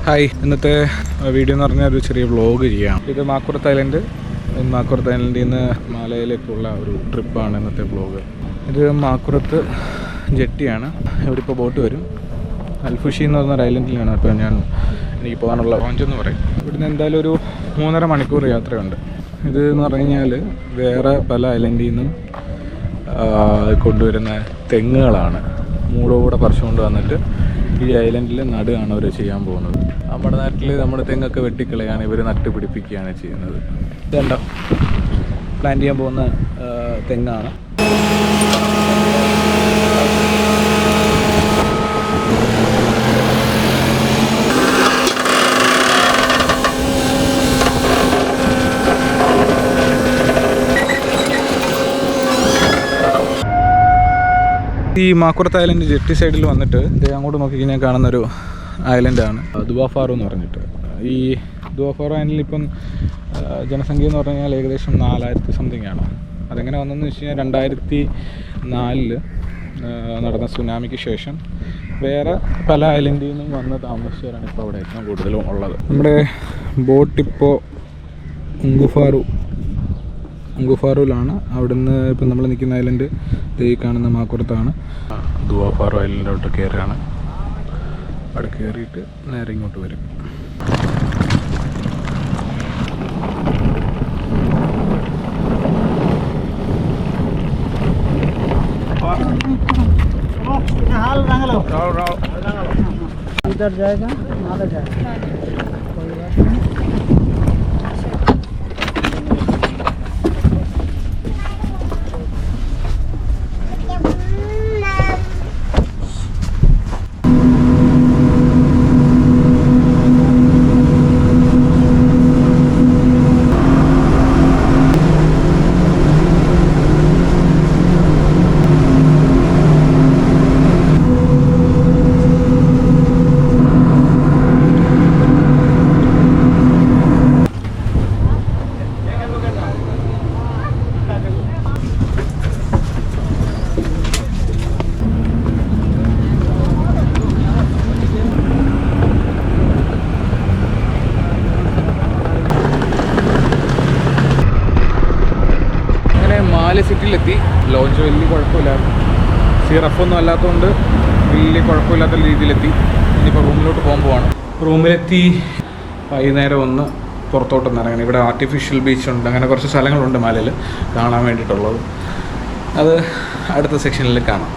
Hi, ഇന്നത്തെ video എന്ന് പറഞ്ഞാൽ ഒരു ചെറിയ വ്ളോഗ് ചെയ്യാം. ഇത് മാക്കുറത്ത് ഐലൻഡ്. മാക്കുറത്ത് ഐലൻഡിൽ നിന്ന് മാലയിലേക്കുള്ള ഒരു ട്രിപ്പാണ് ഇന്നത്തെ വ്ളോഗ്. ഇത് മാക്കുറത്ത് ജെട്ടിയാണ്. ഇവിടെ ഇപ്പോൾ ബോട്ട് വരും. അൽഫുഷി എന്ന് പറഞ്ഞ ഐലൻഡിലാണ് ഇപ്പോൾ എനിക്ക് പോകാനുള്ള ലോഞ്ച് എന്ന് പറയും. ഇവിടുന്ന് എന്തായാലും ഒരു 3.5 മണിക്കൂർ യാത്രയുണ്ട്. ഇത് എന്ന് പറഞ്ഞു കഴിഞ്ഞാൽ വേറെ പല ഐലൻഡിൽ നിന്നും കൊണ്ടുവരുന്ന തെങ്ങുകളാണ്. മൂടോടെ പറിച്ചുകൊണ്ട് വന്നിട്ട് ഈ ഐലൻഡിൽ നടുകയാണ് അവർ ചെയ്യാൻ പോകുന്നത്. നമ്മുടെ നാട്ടിൽ നമ്മുടെ തെങ്ങൊക്കെ വെട്ടിക്കളയാണ്, ഇവർ നട്ട് പിടിപ്പിക്കുകയാണ് ചെയ്യുന്നത്. ഇതുണ്ടോ, പ്ലാന്റ് ചെയ്യാൻ പോകുന്ന തെങ്ങാണ്. ഈ മാക്കുറത്ത് ഐലൻഡ് ജെട്ടി സൈഡിൽ വന്നിട്ട് അങ്ങോട്ട് നോക്കിക്കഴിഞ്ഞാൽ കാണുന്നൊരു ഐലൻഡാണ് ദുവാഫാറു എന്ന് പറഞ്ഞിട്ട്. ഈ ദുവാഫാറു ഐലൻഡിൽ ഇപ്പം ജനസംഖ്യ എന്ന് പറഞ്ഞു കഴിഞ്ഞാൽ ഏകദേശം 4000 സംതിങ് ആണ്. അതെങ്ങനെ വന്നതെന്ന് വെച്ച് കഴിഞ്ഞാൽ 2004 നടന്ന സുനാമിക്ക് ശേഷം വേറെ പല ഐലൻഡിൽ നിന്നും വന്ന് താമസിച്ചവരാണ് ഇപ്പോൾ അവിടെ ഏറ്റവും കൂടുതലും ഉള്ളത്. നമ്മുടെ ബോട്ടിപ്പോൾ ഉങ്കുഫാറുവിലാണ്. അവിടുന്ന് ഇപ്പം നമ്മൾ നിൽക്കുന്ന ഐലൻഡ് ഈ കാണുന്ന മാക്കുറത്താണ്. ദുവാഫാറു ഐലൻഡിലോട്ട് കയറുകയാണ്. അവിടെ കയറിയിട്ട് നേരെ ഇങ്ങോട്ട് വരും. इधर जाएगा नाला जाएगा कोई बात नहीं. സിറ്റിയിലെത്തി. ലോഞ്ച് വലിയ കുഴപ്പമില്ലായിരുന്നു. റഫൊന്നും അല്ലാത്തതുകൊണ്ട് വലിയ കുഴപ്പമില്ലാത്ത രീതിയിലെത്തി. ഇനിയിപ്പോൾ റൂമിലോട്ട് പോകാൻ പോവാണ്. റൂമിലെത്തി വൈകുന്നേരം ഒന്ന് പുറത്തോട്ടൊന്ന് ഇറങ്ങണം. ഇവിടെ ആർട്ടിഫിഷ്യൽ ബീച്ചുണ്ട്, അങ്ങനെ കുറച്ച് സ്ഥലങ്ങളുണ്ട് മലയിൽ കാണാൻ വേണ്ടിയിട്ടുള്ളത്. അത് അടുത്ത സെക്ഷനിൽ കാണാം.